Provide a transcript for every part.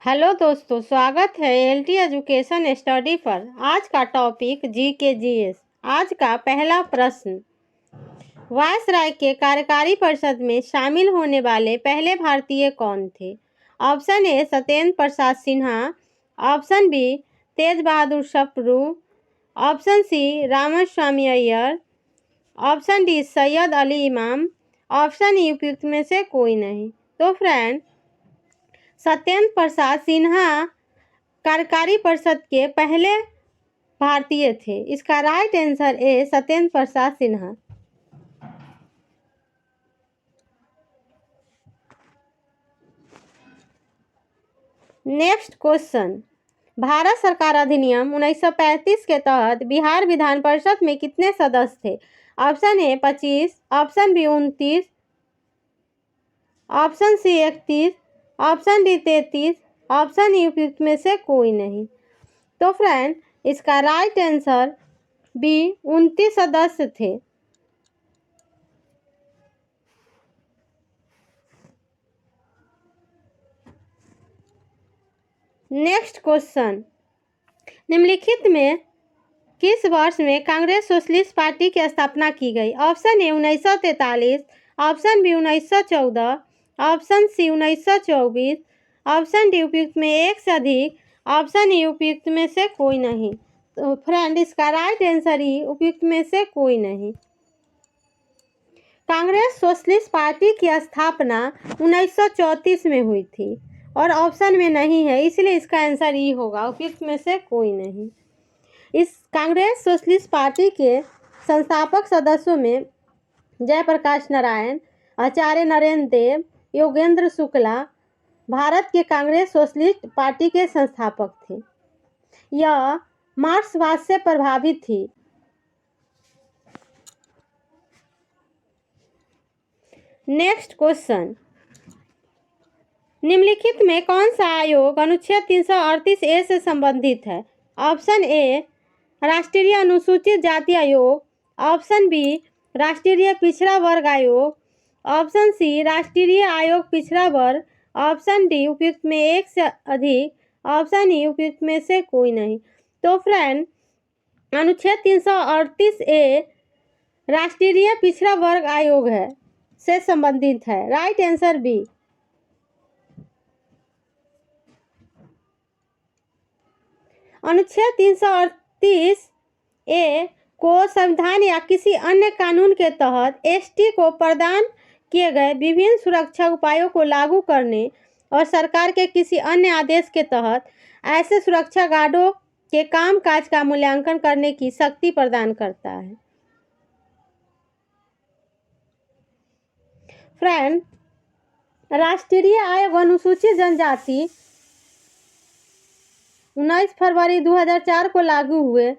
Hello दोस्तों, स्वागत है एलटी एजुकेशन स्टडी पर। आज का टॉपिक जी के जीएस। आज का पहला प्रश्न, वायसराय के कार्यकारी परिषद में शामिल होने वाले पहले भारतीय कौन थे? Option A Satyendra Prasad Sinha, option B Tej Bahadur Sapru, option C Ramaswamy Iyer, option D Syed Ali Imam, option E उपयुक्त में से कोई नहीं। तो फ्रेंड, सत्येंद्र प्रसाद सिन्हा कार्यकारी परिषद के पहले भारतीय थे। इसका राइट आंसर है सत्येंद्र प्रसाद सिन्हा। नेक्स्ट क्वेश्चन, भारत सरकार अधिनियम 1935 के तहत बिहार विधान परिषद में कितने सदस्य थे? Option A 25, option B 29, option C 31, option D 33, option E उपयुक्त में से कोई नहीं। तो फ्रेंड, इसका राइट आंसर बी 29 सदस्य थे। नेक्स्ट क्वेश्चन, निम्नलिखित में किस वर्ष में कांग्रेस सोशलिस्ट पार्टी की स्थापना की गई? Option A 1943, option B 1914, option C 1924, option D उपयुक्त में एक से अधिक, ऑप्शन ई उपयुक्त में से कोई नहीं। तो फ्रेंड, इसका राइट आंसर ई उपयुक्त में से कोई नहीं। कांग्रेस सोशलिस्ट पार्टी की स्थापना 1934 में हुई थी और ऑप्शन में नहीं है, इसलिए इसका आंसर ई होगा, उपयुक्त में से कोई नहीं। इस कांग्रेस सोशलिस्ट पार्टी के संस्थापक सदस्यों में जयप्रकाश नारायण, आचार्य नरेंद्र देव, योगेंद्र शुक्ला भारत के कांग्रेस सोशलिस्ट पार्टी के संस्थापक थे। यह मार्क्सवाद से प्रभावित थी। नेक्स्ट क्वेश्चन, निम्नलिखित में कौन सा आयोग अनुच्छेद 338 ए से संबंधित है? ऑप्शन ए राष्ट्रीय अनुसूचित जाति आयोग, ऑप्शन बी राष्ट्रीय पिछड़ा वर्ग आयोग, ऑप्शन सी राष्ट्रीय आयोग पिछड़ा वर्ग, ऑप्शन डी उपयुक्त में एक से अधिक, ऑप्शन ई उपयुक्त में से कोई नहीं। तो फ्रेंड, अनुच्छेद 338 ए राष्ट्रीय पिछड़ा वर्ग आयोग है से संबंधित है। Right answer B. अनुच्छेद 338 ए को संविधान या किसी अन्य कानून के तहत एसटी को प्रदान किए गए विभिन्न सुरक्षा उपायों को लागू करने और सरकार के किसी अन्य आदेश के तहत ऐसे सुरक्षा गार्डों के कामकाज का मूल्यांकन करने की शक्ति प्रदान करता है। फ्रेंड, राष्ट्रीय आयोग अनुसूचित जनजाति 19 फरवरी 2004 को लागू हुए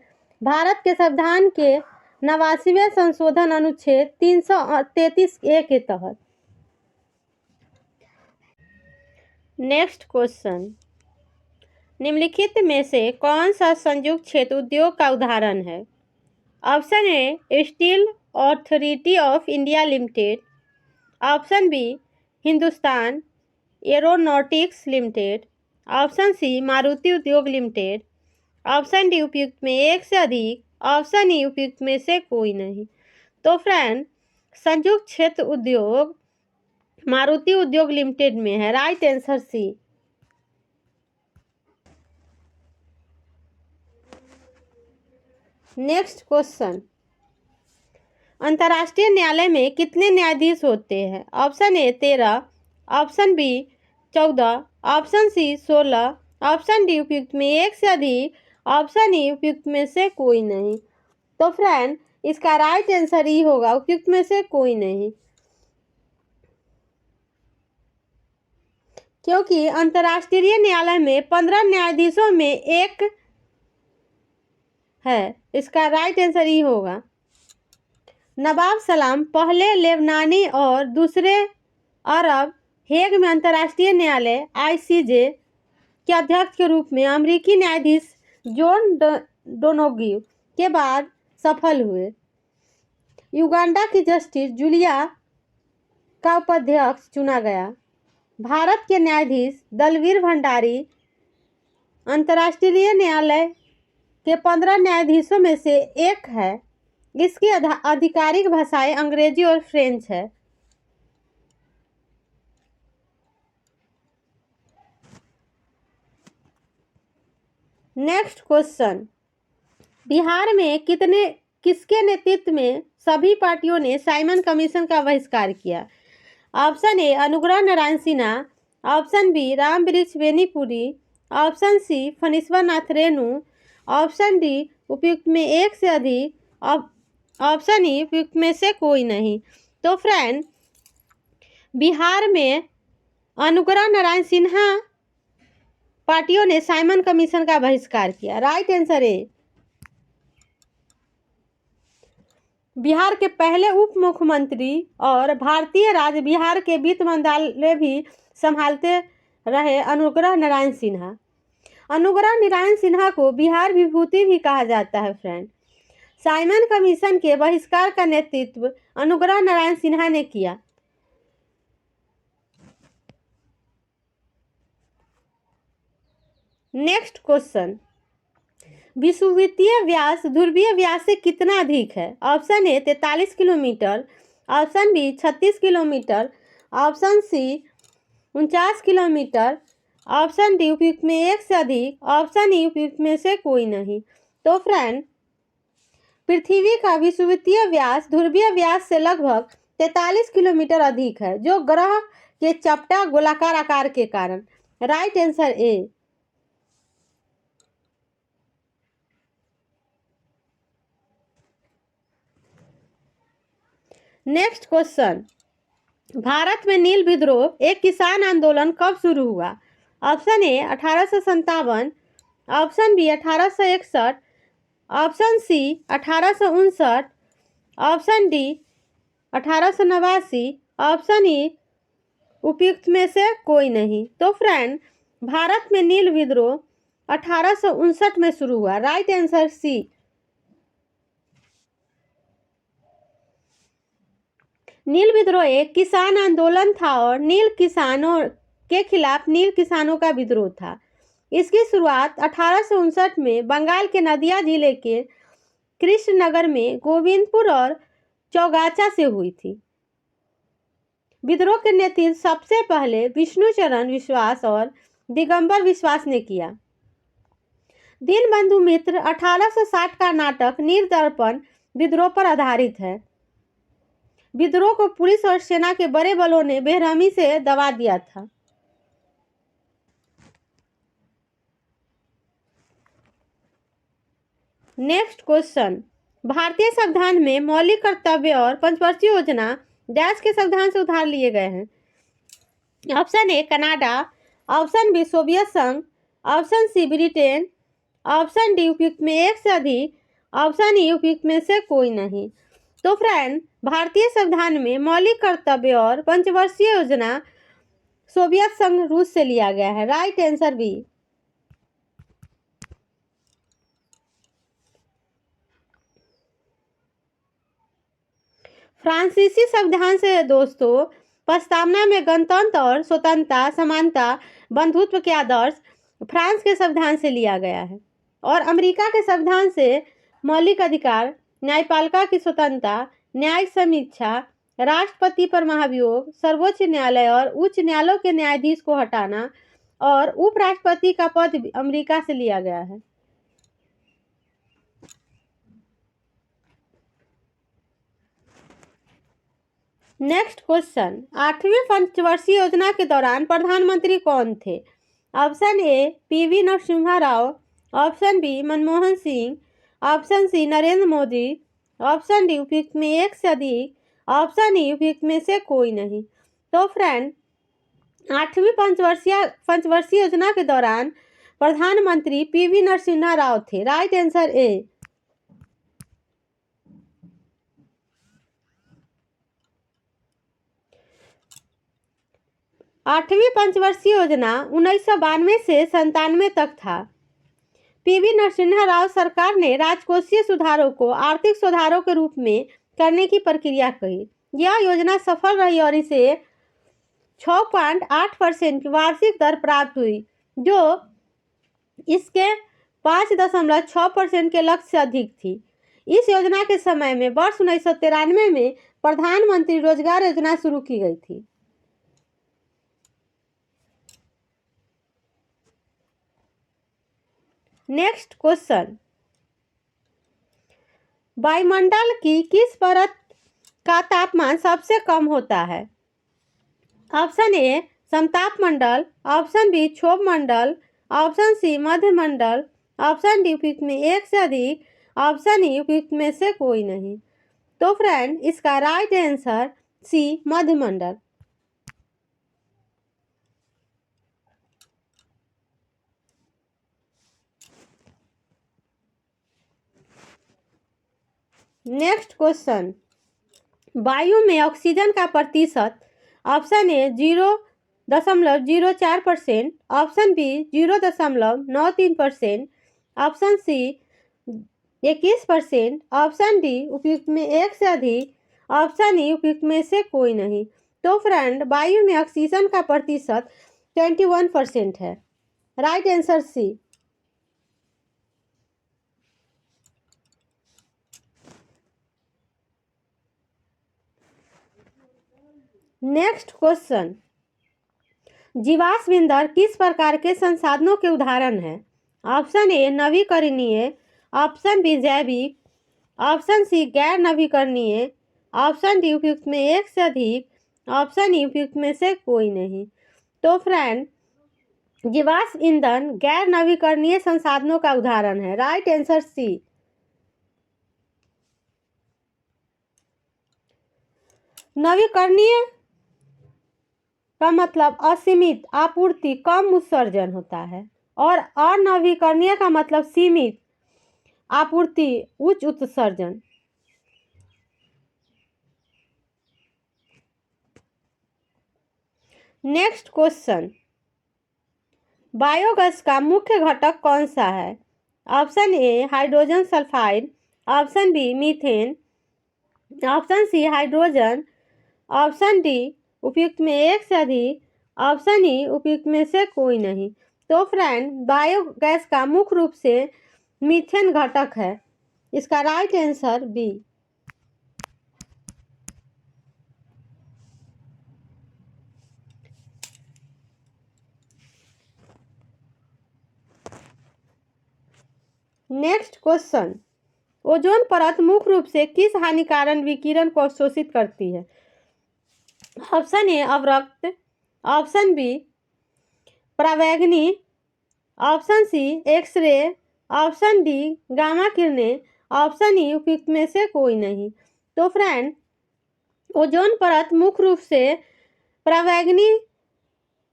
भारत के संविधान के 89वें संशोधन अनुच्छेद 333 ए के तहत। नेक्स्ट क्वेश्चन, निम्नलिखित में से कौन सा संयुक्त क्षेत्र उद्योग का उदाहरण है? Option A steel authority of India limited, option B Hindustan aeronautics limited, option C Maruti Udyog limited, option D उपयुक्त में एक से अधिक, ऑप्शन ई उपयुक्त में से कोई नहीं। तो फ्रेंड, संयुक्त क्षेत्र उद्योग मारुति उद्योग लिमिटेड में है। Right answer C. Next question, अंतर्राष्ट्रीय न्यायालय में कितने न्यायाधीश होते हैं? Option A 13, option B 14, option C 16, option D उपयुक्त में एक से अधिक, ऑप्शन ई उपयुक्त में से कोई नहीं। तो फ्रेंड, इसका राइट आंसर ई होगा, उपयुक्त में से कोई नहीं, क्योंकि अंतर्राष्ट्रीय न्यायालय में 15 न्यायाधीशों में एक है। इसका राइट आंसर ई होगा। नवाब सलाम पहले लेबनानी और दूसरे अरब हेग में अंतर्राष्ट्रीय न्यायालय आईसीजे के अध्यक्ष के रूप में अमेरिकी न्यायाधीश जॉन डोनोग्यू के बाद सफल हुए। युगांडा की जस्टिस जूलिया का उपाध्यक्ष चुना गया। भारत के न्यायाधीश दलवीर भंडारी अंतर्राष्ट्रीय न्यायालय के 15 न्यायाधीशों में से एक है। इसकी आधिकारिक भाषाएं अंग्रेजी और फ्रेंच है। नेक्स्ट क्वेश्चन, बिहार में किसके नेतृत्व में सभी पार्टियों ने साइमन कमीशन का बहिष्कार किया? Option A Anugrah Narayan Sinha, option B Ram वृक्ष Benipuri, option C Phanishwar Nath Renu, option D उपयुक्त में एक से अधिक, ऑप्शन ई उपयुक्त में से कोई नहीं। तो फ्रेंड, बिहार में अनुग्रह नारायण सिन्हा पार्टियों ने साइमन कमीशन का बहिष्कार किया। राइट आंसर ए। बिहार के पहले उप मुख्यमंत्री और भारतीय राज्य बिहार के वित्त मंत्रालय भी संभालते रहे अनुग्रह नारायण सिन्हा। अनुग्रह नारायण सिन्हा को बिहार विभूति भी कहा जाता है फ्रेंड। साइमन कमीशन के बहिष्कार का नेतृत्व अनुग्रह नारायण सिन्हा ने किया। नेक्स्ट क्वेश्चन, विषुवतीय व्यास ध्रुवीय व्यास से कितना अधिक है? Option A 43 kilometre, option B 36 kilometre, option C 49 kilometre, option D उपयुक्त में एक से अधिक, ऑप्शन ई उपयुक्त में से कोई नहीं। तो फ्रेंड, पृथ्वी का विषुवतीय व्यास ध्रुवीय व्यास से लगभग 43 किलोमीटर अधिक है, जो ग्रह के चपटा गोलाकार आकार के कारण। Right answer A. Next question, Bharat में नील विद्रोह एक किसान आंदोलन कब शुरू हुआ? Option A 1857, option B 1861, option C 1859, option D 1889, option E उपयुक्त में से कोई नहीं। तो फ्रेंड, भारत में नील विद्रोह 1859 में शुरू हुआ। राइट आंसर सी। नील विद्रोह एक किसान आंदोलन था और नील किसानों के खिलाफ नील किसानों का विद्रोह था। इसकी शुरुआत 1859 में बंगाल के नदिया जिले के कृष्णनगर में गोविंदपुर और चौगाछा से हुई थी। विद्रोह के नेतृत्व सबसे पहले विष्णुचरण विश्वास और दिगंबर विश्वास ने किया। दीनबंधु मित्र 1860 का नाटक नील दर्पण विद्रोह पर आधारित है। विद्रोह को पुलिस और सेना के बड़े बलों ने बेरहमी से दबा दिया था। नेक्स्ट क्वेश्चन, भारतीय संविधान में मौलिक कर्तव्य और पंचवर्षीय योजना डैश के संविधान से उधार लिए गए हैं? Option A Canada, option B Soviet संघ, option C Britain, option D उपयुक्त में एक से अधिक, ऑप्शन ई उपयुक्त में से कोई नहीं। तो फ्रेंड, भारतीय संविधान में मौलिक कर्तव्य और पंचवर्षीय योजना सोवियत संघ रूस से लिया गया है। Right answer B. फ्रांसीसी संविधान से दोस्तों प्रस्तावना में गणतंत्र और स्वतंत्रता, समानता, बंधुत्व के आदर्श फ्रांस के संविधान से लिया गया है और अमेरिका के संविधान से मौलिक अधिकार, न्यायपालिका की स्वतंत्रता, न्यायिक समीक्षा, राष्ट्रपति पर महाभियोग, सर्वोच्च न्यायालय और उच्च न्यायालयों के न्यायाधीश को हटाना और उपराष्ट्रपति का पद अमेरिका से लिया गया है। नेक्स्ट क्वेश्चन, 8वीं पंचवर्षीय योजना के दौरान प्रधानमंत्री कौन थे? Option A PV Narasimha Rao, option B Manmohan Singh, option C Narendra Modi, option D उपयुक्त में एक से अधिक, ऑप्शन ई उपयुक्त में से कोई नहीं। तो फ्रेंड, 8वीं पंचवर्षीय योजना के दौरान प्रधानमंत्री पीवी नरसिम्हा राव थे। Right answer A. 8वीं पंचवर्षीय योजना 1992 से 97 तक था। पीवी नरसिम्हा राव सरकार ने राजकोषीय सुधारों को आर्थिक सुधारों के रूप में करने की प्रक्रिया कही। यह योजना सफल रही और इसे 6.8% की वार्षिक दर प्राप्त हुई, जो इसके 5.6% के लक्ष्य से अधिक थी। इस योजना के समय में वर्ष 1993 में प्रधानमंत्री रोजगार योजना शुरू की गई थी। नेक्स्ट क्वेश्चन, वायुमंडल की किस परत का तापमान सबसे कम होता है? ऑप्शन ए समताप मंडल, ऑप्शन बी क्षोभ मंडल, ऑप्शन सी मध्य मंडल, ऑप्शन डी उपयुक्त में एक से अधिक, ऑप्शन ई उपयुक्त में से कोई नहीं। तो फ्रेंड, इसका राइट आंसर सी मध्य मंडल। नेक्स्ट क्वेश्चन, वायु में ऑक्सीजन का प्रतिशत, option A 0.04%, option B 0.93%, option C 21%, option D उपयुक्त में एक से अधिक, ऑप्शन ई उपयुक्त में से कोई नहीं। तो फ्रेंड, वायु में ऑक्सीजन का प्रतिशत 21% है। Right answer C. Next question, जीवाश्म ईंधन किस प्रकार के संसाधनों के उदाहरण है? ऑप्शन ए नवीकरणीय, ऑप्शन बी जैविक, ऑप्शन सी गैर नवीकरणीय, ऑप्शन डी उपयुक्त में एक से अधिक, ऑप्शन ई उपयुक्त में से कोई नहीं। तो फ्रेंड, जीवाश्म ईंधन गैर नवीकरणीय संसाधनों का उदाहरण है। Right answer C. नवीकरणीय का मतलब असीमित आपूर्ति, कम उत्सर्जन होता है, और अनवीकरणीय का मतलब सीमित आपूर्ति, उच्च उत्सर्जन। नेक्स्ट क्वेश्चन, बायोगैस का मुख्य घटक कौन सा है? Option A hydrogen sulphide, option B methane, option C hydrogen, option D उपयुक्त में एक से अधिक, ऑप्शन ई उपयुक्त में से कोई नहीं। तो फ्रेंड, बायोगैस का मुख्य रूप से मीथेन घटक है। इसका right answer B. Next question, ozone परत मुख्य रूप से किस हानिकारक विकिरण को अवशोषित करती है? ऑप्शन ए अवरक्त, ऑप्शन बी परावैंगनी, option C x ray, option D gamma किरणें, ऑप्शन ई उपयुक्त में से कोई नहीं। तो फ्रेंड, ओजोन परत मुख्य रूप से परावैंगनी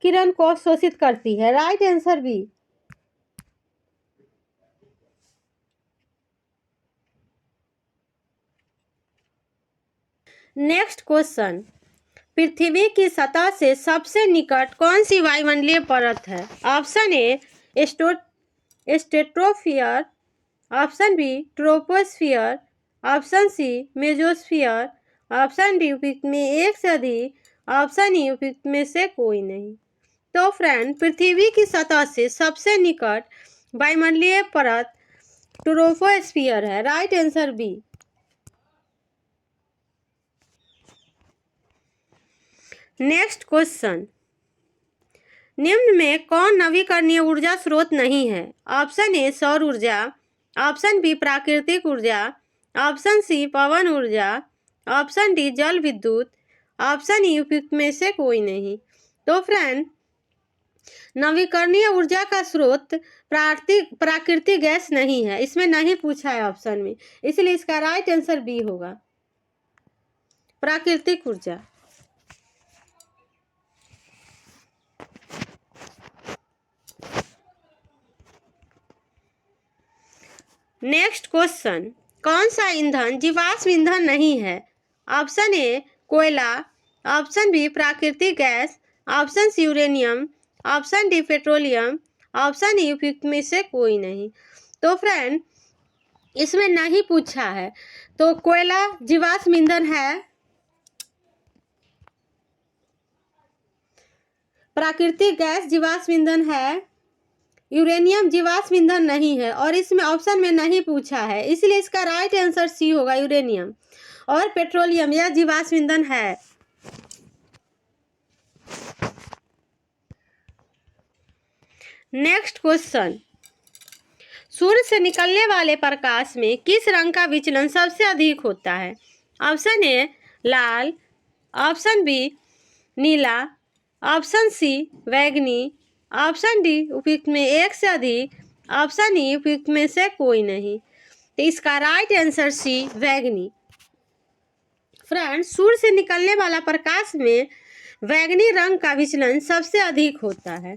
किरण को अवशोषित करती है। Right answer B. Next question, पृथ्वी की सतह से सबसे निकट कौन सी वायुमंडलीय परत है? Option A stratosphere, option B troposphere, option C mesosphere, option D उपयुक्त में एक से अधिक, ऑप्शन ई उपयुक्त में से कोई नहीं। तो फ्रेंड, पृथ्वी की सतह से सबसे निकट वायुमंडलीय परत ट्रोपोस्फीयर है। Right answer B. Next question, निम्न में कौन नवीकरणीय ऊर्जा स्रोत नहीं है? ऑप्शन ए सौर ऊर्जा, ऑप्शन बी प्राकृतिक ऊर्जा, ऑप्शन सी पवन ऊर्जा, ऑप्शन डी जल विद्युत, ऑप्शन ई उपयुक्त में से कोई नहीं। तो फ्रेंड, नवीकरणीय ऊर्जा का स्रोत प्राकृतिक गैस नहीं है, इसमें नहीं पूछा है ऑप्शन में, इसलिए इसका राइट आंसर बी होगा, प्राकृतिक ऊर्जा। नेक्स्ट क्वेश्चन, कौन सा ईंधन जीवाश्म ईंधन नहीं है? ऑप्शन ए कोयला, ऑप्शन बी प्राकृतिक gas, option C uranium, option D petroleum, option E उपयुक्त में से कोई नहीं। तो फ्रेंड, इसमें नहीं पूछा है, तो कोयला जीवाश्म ईंधन है। प्राकृतिक गैस जीवाश्म ईंधन है, यूरेनियम जीवाश्म ईंधन नहीं है और इसमें ऑप्शन में नहीं पूछा है, इसलिए इसका राइट आंसर सी होगा, यूरेनियम। और पेट्रोलियम यह जीवाश्म ईंधन है। नेक्स्ट क्वेश्चन, सूर्य से निकलने वाले प्रकाश में किस रंग का विचलन सबसे अधिक होता है? ऑप्शन ए लाल, ऑप्शन बी नीला, ऑप्शन सी बैंगनी, ऑप्शन डी उपयुक्त में एक से अधिक, ऑप्शन ई उपयुक्त में से कोई नहीं। तो इसका राइट आंसर सी बैंगनी। फ्रेंड्स, सूर्य से निकलने वाला प्रकाश में बैंगनी रंग का विचलन सबसे अधिक होता है।